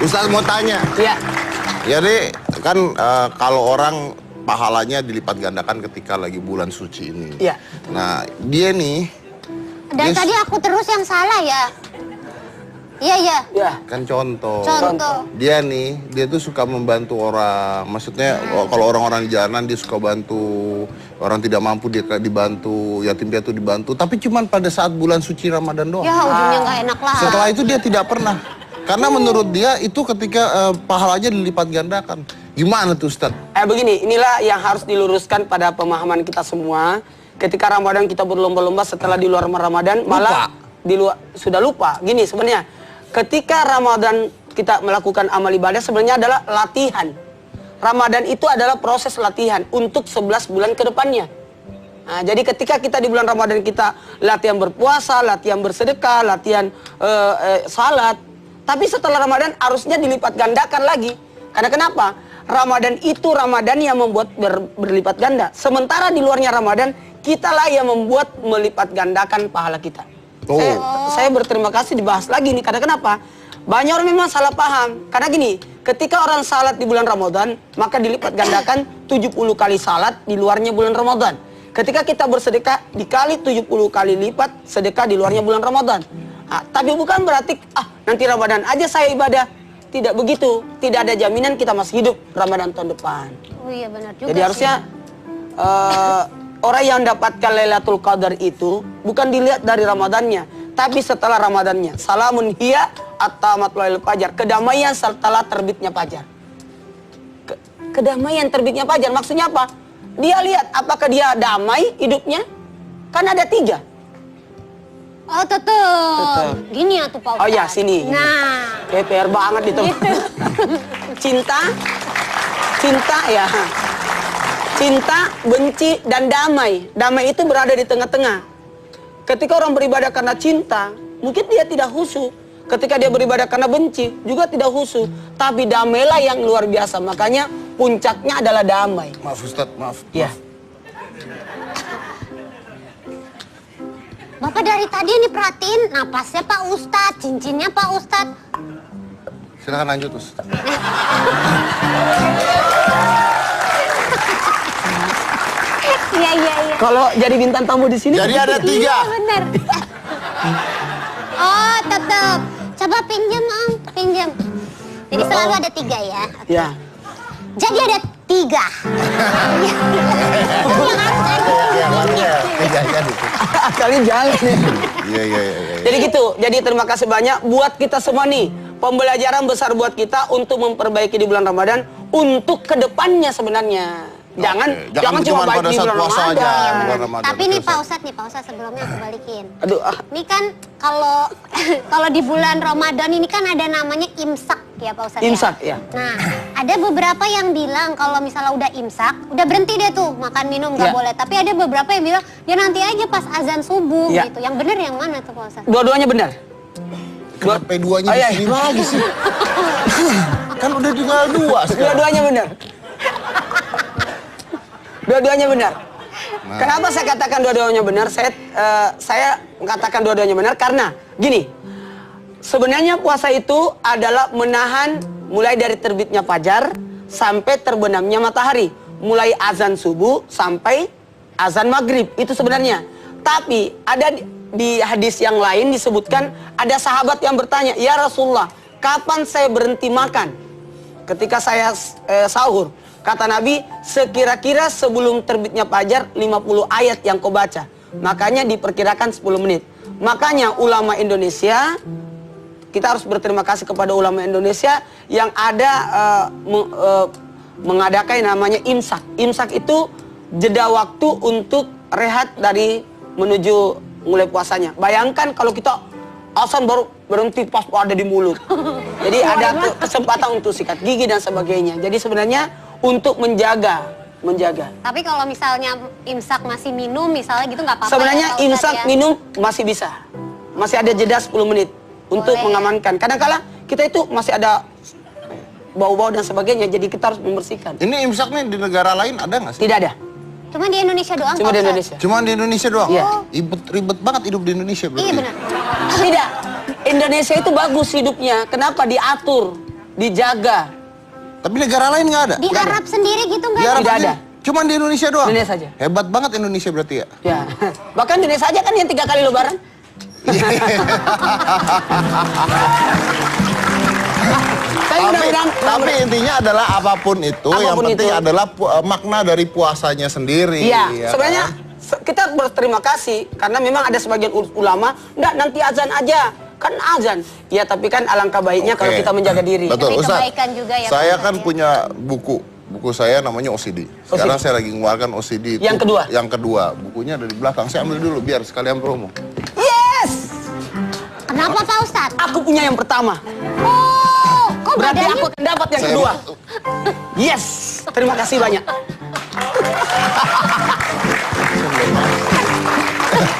Ustaz mau tanya. Iya. Jadi kan kalau orang pahalanya dilipat gandakan ketika lagi bulan suci ini. Iya. Nah, dia nih. Dan tadi aku terus yang salah ya. Iya, iya. Iya. Kan contoh. Dia Dia tuh suka membantu orang. Maksudnya kalau orang-orang di jalanan dia suka bantu. Orang tidak mampu dia dibantu, yatim piatu dibantu. Tapi cuman pada saat bulan suci Ramadan doang. Ya ujungnya nggak enak lah. Setelah itu dia tidak pernah. Karena menurut dia itu ketika pahalanya dilipat gandakan. Gimana tuh Ustaz? Begini, inilah yang harus diluruskan pada pemahaman kita semua. Ketika Ramadan kita berlomba-lomba, setelah di luar Ramadan malah sudah lupa. Gini sebenarnya, ketika Ramadan kita melakukan amal ibadah sebenarnya adalah latihan. Ramadan itu adalah proses latihan untuk 11 bulan ke depannya. Nah, jadi ketika kita di bulan Ramadan kita latihan berpuasa, latihan bersedekah, latihan salat. Tapi setelah Ramadan harusnya dilipat gandakan lagi. Karena kenapa? Ramadan itu Ramadan yang membuat berlipat ganda. Sementara di luarnya Ramadan, kitalah yang membuat melipat gandakan pahala kita. Saya berterima kasih dibahas lagi nih. Karena kenapa? Banyak orang memang salah paham. Karena gini, ketika orang salat di bulan Ramadan, maka dilipat gandakan 70 kali salat di luarnya bulan Ramadan. Ketika kita bersedekah, dikali 70 kali lipat sedekah di luarnya bulan Ramadan. Nah, tapi bukan berarti, nanti Ramadan aja saya ibadah. Tidak begitu. Tidak ada jaminan kita masih hidup Ramadan tahun depan. Oh iya benar juga. Jadi harusnya orang yang dapatkan Lailatul Qadar itu bukan dilihat dari Ramadannya, tapi setelah Ramadannya. Salamun hiya atta matlail fajar. Kedamaian setelah terbitnya fajar. Kedamaian terbitnya fajar maksudnya apa? Dia lihat apakah dia damai hidupnya? Kan ada 3. Oh tetep. Gini ya tuh Pak Ustadz. Oh ya sini. Nah. DPR banget itu. Cinta, ya. Cinta, benci, dan damai. Damai itu berada di tengah-tengah. Ketika orang beribadah karena cinta, mungkin dia tidak khusyuk. Ketika dia beribadah karena benci, juga tidak khusyuk. Tapi damailah yang luar biasa. Makanya puncaknya adalah damai. Maaf Ustaz, maaf. Iya. Bapak dari tadi ini perhatiin napasnya Pak Ustadz, cincinnya Pak Ustadz. Silakan lanjut Ustaz. Iya. Kalau jadi bintang tamu di sini. Jadi ada 3. Iya bener. Oh tetep. Coba pinjam Om, pinjam. Jadi selalu ada 3 ya. Ya. Jadi ada 3. Kalian jangan. Iya. Jadi gitu. Jadi terima kasih banyak buat kita semua nih. Pembelajaran besar buat kita untuk memperbaiki di bulan Ramadan untuk kedepannya sebenarnya. Jangan cuma baik di bulan Ramadan. Tapi nih Pak Ustadz sebelumnya aku balikin. Aduh. Ini kan kalau di bulan Ramadan ini kan ada namanya imsak ya Pak Ustadz. Imsak ya. Nah, ada beberapa yang bilang kalau misalnya udah imsak, udah berhenti deh tuh makan minum nggak boleh. Tapi ada beberapa yang bilang ya nanti aja pas azan subuh gitu. Yang benar yang mana tuh Pak Ustadz? Dua-duanya benar. Kenapa duanya di sini lagi sih? Kan udah tinggal 2 sekarang. Dua-duanya benar. Dua-duanya benar. Nah. Kenapa saya katakan dua-duanya benar? Saya mengatakan dua-duanya benar karena gini. Sebenarnya puasa itu adalah menahan mulai dari terbitnya fajar sampai terbenamnya matahari. Mulai azan subuh sampai azan maghrib. Itu sebenarnya. Tapi ada di hadis yang lain disebutkan ada sahabat yang bertanya, "Ya Rasulullah, kapan saya berhenti makan?" Ketika saya sahur. Kata Nabi, sekira-kira sebelum terbitnya fajar 50 ayat yang kau baca. Makanya diperkirakan 10 menit. Makanya ulama Indonesia, kita harus berterima kasih kepada ulama Indonesia yang ada mengadakan namanya imsak. Imsak itu jeda waktu untuk rehat dari menuju mulai puasanya. Bayangkan kalau kita azan baru berhenti pas ada di mulut. Jadi ada kesempatan untuk sikat gigi dan sebagainya. Jadi sebenarnya untuk menjaga. Tapi kalau misalnya imsak masih minum misalnya gitu nggak apa-apa. Sebenarnya ya, imsak minum masih bisa. Masih ada jeda 10 menit untuk mengamankan. Kadang-kala kita itu masih ada bau-bau dan sebagainya, jadi kita harus membersihkan. Ini imsak nih di negara lain ada nggak sih? Tidak ada. Cuma di Indonesia doang. Cuma di Indonesia. Cuma di Indonesia doang? Iya. Ribet banget hidup di Indonesia berarti. Iya benar. Tidak. Indonesia itu bagus hidupnya. Kenapa diatur? dijaga. Tapi negara lain nggak ada. Di Arab sendiri gitu nggak Di ada? Arab Tidak sendiri. ada. Cuman di Indonesia doang. Indonesia saja. Hebat banget Indonesia berarti ya. Ya. Bahkan Indonesia aja kan yang 3 kali lebaran. Tapi intinya adalah apapun itu, yang penting adalah makna dari puasanya sendiri. Iya, ya sebenarnya kan? kita berterima kasih karena memang ada sebagian ulama, enggak nanti azan aja. Kan azan. Ya, tapi kan alangkah baiknya kalau kita menjaga diri. Betul, Demi Ustaz. kebaikan juga ya, Saya Pak, kan ya. punya buku. Buku saya namanya OCD. Sekarang saya lagi mengeluarkan OCD itu. Yang kedua? Yang kedua. Bukunya ada di belakang. Saya ambil dulu biar sekalian promo. Yes! Kenapa Pak Ustadz? Aku punya yang pertama. Oh, kok Berarti badannya? aku akan dapat yang Saya- kedua. Yes! Terima kasih banyak.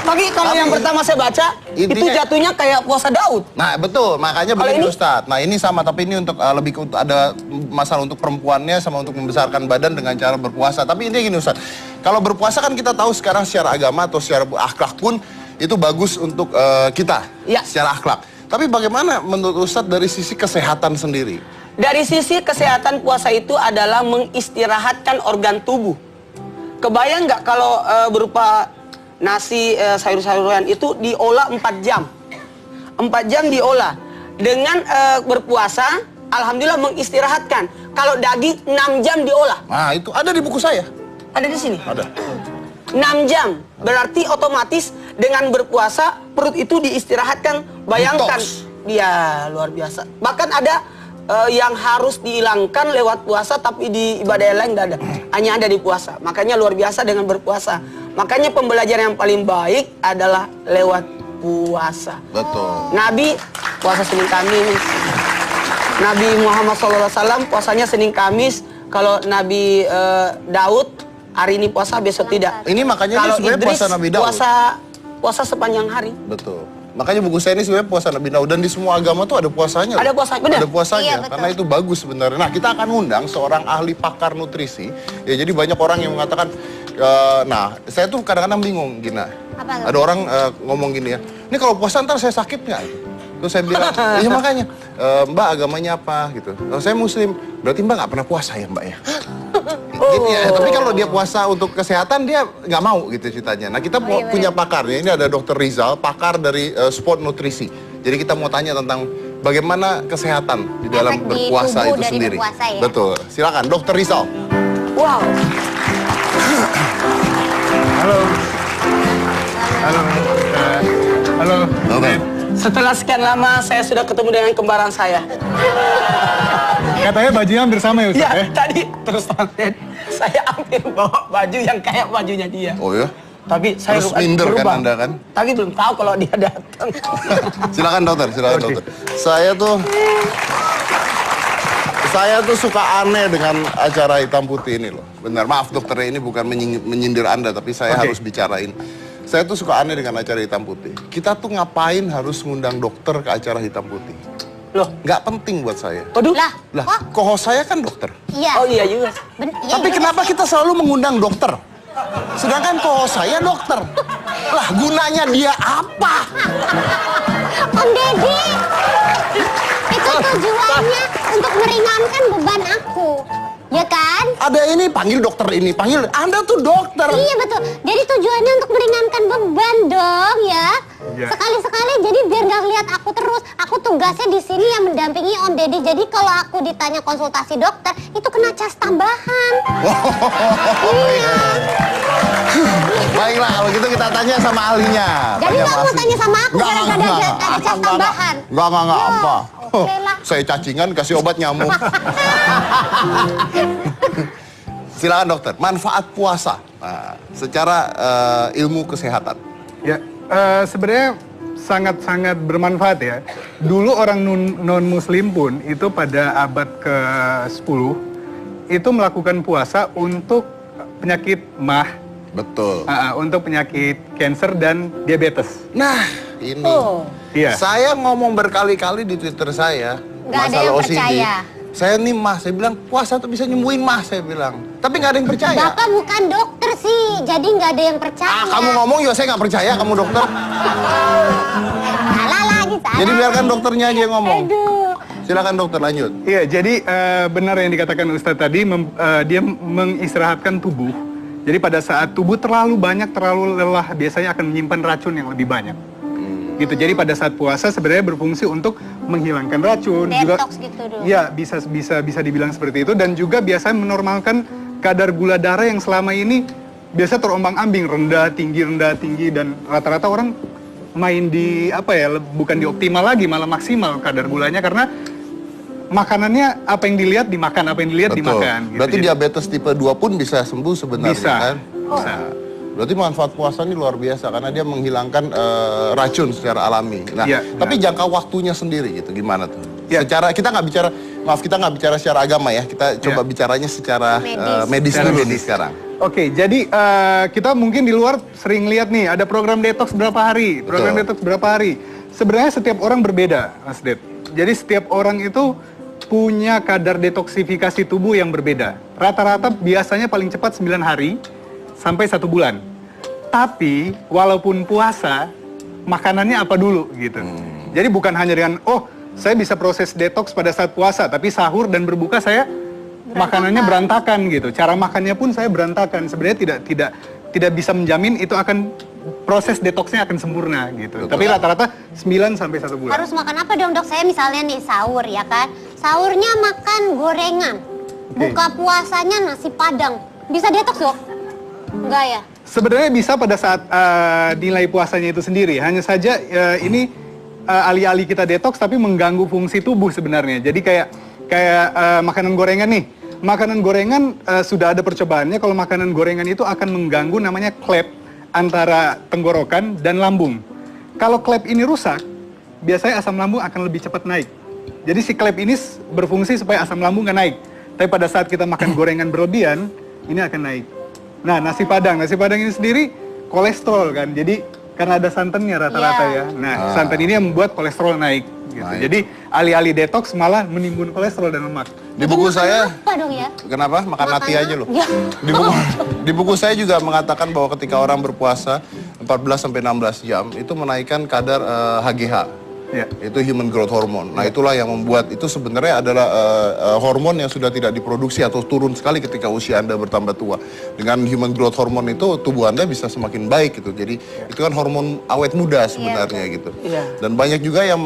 Tapi kalau yang pertama saya baca, itu intinya- jatuhnya kayak puasa Daud. Nah betul, makanya Kalau begini ini? Ustadz. Nah ini sama, tapi ini untuk lebih ke ada masalah untuk perempuannya sama untuk membesarkan badan dengan cara berpuasa. Tapi ini gini Ustadz, kalau berpuasa kan kita tahu sekarang secara agama atau secara akhlak pun itu bagus untuk kita, Ya. secara akhlak. Tapi bagaimana menurut Ustadz dari sisi kesehatan sendiri? Dari sisi kesehatan puasa itu adalah mengistirahatkan organ tubuh. Kebayang nggak kalau berupa nasi sayur-sayuran itu diolah 4 jam. 4 jam diolah. Dengan berpuasa, alhamdulillah mengistirahatkan. Kalau daging 6 jam diolah. Nah itu ada di buku saya. Ada di sini. Ada. 6 jam. Berarti otomatis dengan berpuasa perut itu diistirahatkan. Bayangkan. Detox. Dia luar biasa. Bahkan ada yang harus dihilangkan lewat puasa tapi di ibadah yang lain tidak ada. Hanya ada di puasa. Makanya luar biasa dengan berpuasa. Makanya pembelajaran yang paling baik adalah lewat puasa. Betul. Nabi puasa Senin Kamis. Nabi Muhammad SAW puasanya Senin Kamis. Kalau Nabi Daud hari ini puasa, besok tidak. Ini makanya Kalau ini sebenarnya Idris puasa Nabi Daud. puasa sepanjang hari. Betul. Makanya buku saya ini sebenarnya puasa Nabi Daud, dan di semua agama tuh ada puasanya. Ada loh. puasa, benar? Ada puasanya, Iya, betul. karena itu bagus sebenarnya. Nah, kita akan undang seorang ahli pakar nutrisi. Ya, jadi banyak orang yang mengatakan, nah, saya tuh kadang-kadang bingung, Gina. Apa tuh? Ada orang ngomong gini ya, ini kalau puasa ntar saya sakit nggak? Terus saya bilang, iya makanya, Mbak agamanya apa gitu. Kalau saya Muslim, berarti Mbak nggak pernah puasa ya Mbak ya? Gitu ya. Tapi kalau dia puasa untuk kesehatan dia nggak mau gitu ceritanya. Nah kita iya, punya pakarnya, ini ada Dr. Rizal, pakar dari sport nutrisi. Jadi kita mau tanya tentang bagaimana kesehatan di dalam Efek di berpuasa tubuh itu dari sendiri. berpuasa ya? Betul. Silakan Dr. Rizal. Wow. Halo. Halo. Halo. Oke. Setelah sekian lama saya sudah ketemu dengan kembaran saya. Katanya bajunya hampir sama ya Ustaz Ya, ya? tadi terus terang saya hampir bawa baju yang kayak bajunya dia. Oh ya? Tapi saya Terus minder kan berubah. Anda kan? Tapi belum tahu kalau dia datang. Silakan dokter, silakan Oke. dokter. Saya tuh suka aneh dengan acara hitam putih ini loh. Benar, maaf dokter, ini bukan menyindir Anda, tapi saya Oke. harus bicarain. Saya tuh suka aneh dengan acara hitam putih. Kita tuh ngapain harus ngundang dokter ke acara hitam putih? Loh, Nggak penting buat saya. waduh. Lah, Lah, kok? co-host saya kan dokter. Iya. Oh iya juga. Iya Tapi juga kenapa sih. kita selalu mengundang dokter? Sedangkan co-host saya dokter. Lah, gunanya dia apa? Om Deddy, itu tujuannya untuk meringankan beban aku, ya kan? Ada ini, panggil dokter ini, panggil. Anda tuh dokter. Iya betul. Jadi tujuannya untuk meringankan beban dong ya. Iya. Sekali-sekali jadi biar nggak lihat aku terus. Aku tugasnya di sini yang mendampingi Om Deddy. Jadi kalau aku ditanya konsultasi dokter itu kena cas tambahan. Iya. Baiklah, kalau gitu kita tanya sama ahlinya. Jadi nggak mau masing. tanya sama aku Nggak, gara-gara nggak. ada cas tambahan. Nggak, Ya, apa. oke lah. Saya cacingan, kasih obat nyamuk. Silakan dokter, manfaat puasa. Nah, secara ilmu kesehatan. Ya, sebenarnya sangat-sangat bermanfaat ya. Dulu orang non-muslim pun itu pada abad ke-10 itu melakukan puasa untuk penyakit mah, Betul. untuk penyakit kanker dan diabetes. Nah, ini. Oh. Iya. Saya ngomong berkali-kali di Twitter saya. Nggak ada yang percaya. Saya nih mah, saya bilang puasa tuh bisa nyembuhin mah, saya bilang. Tapi nggak ada yang percaya. Bapak bukan dokter sih, jadi nggak ada yang percaya. Kamu ngomong juga saya nggak percaya, kamu dokter. Salah lagi, salah. Jadi biarkan dokternya aja yang ngomong. Aduh. Silakan dokter, lanjut. Iya, jadi benar yang dikatakan Ustadz tadi, dia mengistirahatkan tubuh. Jadi pada saat tubuh terlalu banyak, terlalu lelah, biasanya akan menyimpan racun yang lebih banyak. Gitu. Jadi pada saat puasa sebenarnya berfungsi untuk menghilangkan racun. Detox juga, gitu dong. Ya, bisa dibilang seperti itu. Dan juga biasanya menormalkan kadar gula darah yang selama ini biasa terombang-ambing, rendah tinggi, dan rata-rata orang main di bukan di optimal lagi, malah maksimal kadar gulanya karena makanannya apa yang dilihat dimakan, apa yang dilihat dimakan. Gitu. Berarti diabetes tipe 2 pun bisa sembuh sebenarnya bisa, kan? Bisa. Berarti manfaat puasa ini luar biasa karena dia menghilangkan racun secara alami. Nah, ya, tapi jangka waktunya sendiri gitu gimana tuh? Ya. Secara kita nggak bicara secara agama ya. Kita coba bicaranya secara medis dulu nih sekarang. Oke, jadi kita mungkin di luar sering lihat nih ada program detox berapa hari, detox berapa hari. Sebenarnya setiap orang berbeda, Mas Det. Jadi setiap orang itu punya kadar detoksifikasi tubuh yang berbeda. Rata-rata biasanya paling cepat 9 hari sampai 1 bulan. Tapi walaupun puasa, makanannya apa dulu gitu. Jadi bukan hanya dengan saya bisa proses detox pada saat puasa, tapi sahur dan berbuka saya makanannya berantakan gitu. Cara makannya pun saya berantakan. Sebenarnya tidak bisa menjamin itu akan proses detoxnya akan sempurna gitu. Tapi rata-rata 9 sampai 1 bulan. Harus makan apa dong dok? Saya misalnya nih sahur ya kan. Sahurnya makan gorengan. Buka puasanya nasi padang. Bisa detox dok? Enggak ya? Sebenarnya bisa pada saat nilai puasanya itu sendiri. Hanya saja ini alih-alih kita detox tapi mengganggu fungsi tubuh sebenarnya. Jadi kayak makanan gorengan nih. Makanan gorengan sudah ada percobaannya kalau makanan gorengan itu akan mengganggu namanya klep antara tenggorokan dan lambung. Kalau klep ini rusak, biasanya asam lambung akan lebih cepat naik. Jadi si klep ini berfungsi supaya asam lambung nggak naik. Tapi pada saat kita makan gorengan berlebihan, ini akan naik. Nah, nasi padang ini sendiri kolesterol kan. Jadi karena ada santannya rata-rata ya. Nah, santan ini yang membuat kolesterol naik. Gitu. Jadi alih-alih detox malah menimbun kolesterol dan lemak. Di buku saya, apa dong ya? Kenapa? Makan hati aja loh. Ya. Di buku saya juga mengatakan bahwa ketika orang berpuasa 14-16 jam itu menaikkan kadar HGH. Ya. Itu human growth hormone. Nah, itulah yang membuat itu sebenarnya adalah hormon yang sudah tidak diproduksi atau turun sekali ketika usia Anda bertambah tua. Dengan human growth hormone itu tubuh Anda bisa semakin baik gitu. Jadi itu kan hormon awet muda sebenarnya gitu. Dan banyak juga yang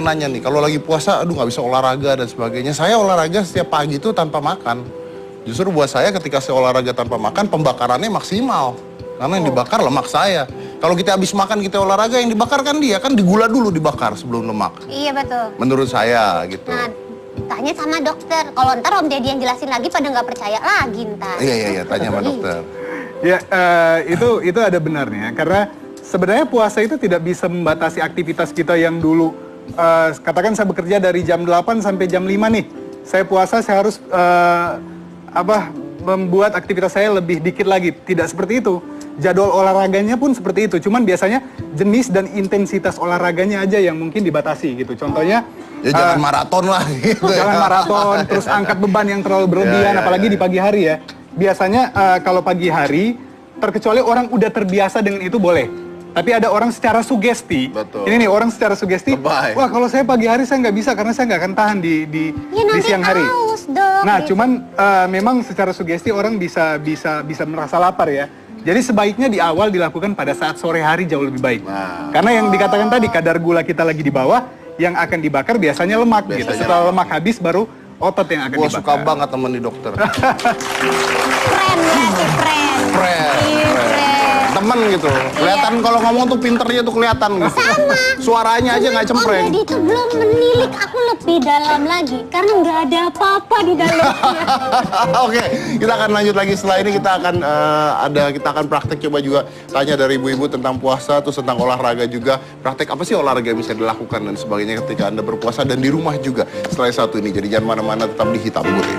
nanya nih, kalau lagi puasa aduh nggak bisa olahraga dan sebagainya. Saya olahraga setiap pagi itu tanpa makan. Justru buat saya ketika saya olahraga tanpa makan pembakarannya maksimal. Karena yang dibakar lemak saya. Kalau kita habis makan, kita olahraga, yang dibakar kan dia. Kan digula dulu dibakar sebelum lemak. Iya betul. Menurut saya gitu. Nah, tanya sama dokter. Kalau ntar Om Deddy yang jelasin lagi pada nggak percaya lagi ntar. Iya, tanya sama dokter. Ya, itu ada benarnya. Karena sebenarnya puasa itu tidak bisa membatasi aktivitas kita yang dulu. Katakan saya bekerja dari jam 8 sampai jam 5 nih. Saya puasa, saya harus membuat aktivitas saya lebih dikit lagi. Tidak seperti itu. Jadwal olahraganya pun seperti itu. Cuman biasanya jenis dan intensitas olahraganya aja yang mungkin dibatasi gitu. Contohnya ya jangan maraton lah gitu. Jangan maraton, terus angkat beban yang terlalu berlebihan, apalagi di pagi hari ya. Biasanya kalau pagi hari, terkecuali orang udah terbiasa dengan itu boleh. Tapi ada orang secara sugesti. Betul. Ini nih orang secara sugesti. Lebay. Wah kalau saya pagi hari saya nggak bisa karena saya nggak akan tahan di siang hari. Aus, dok, Nah gitu. cuman memang secara sugesti orang bisa merasa lapar ya. Jadi sebaiknya di awal dilakukan pada saat sore hari jauh lebih baik. Karena yang dikatakan tadi kadar gula kita lagi di bawah, yang akan dibakar biasanya lemak. Gitu. Setelah lemak habis baru otot yang akan Gua dibakar. suka banget temen di dokter. Keren berarti, keren. Keren. Temen gitu. Kelihatan kalau ngomong tuh pinternya tuh kelihatan gitu. Sama. Suaranya aja nggak cempreng. Om Deddy itu belum menilik aku lebih dalam lagi. Karena nggak ada apa-apa di dalamnya. Oke, kita akan lanjut lagi setelah ini kita akan praktek coba juga tanya dari ibu-ibu tentang puasa terus tentang olahraga juga. Praktek apa sih olahraga yang bisa dilakukan dan sebagainya ketika Anda berpuasa dan di rumah juga setelah satu ini. Jadi jangan mana-mana, tetap di Hitam Putih.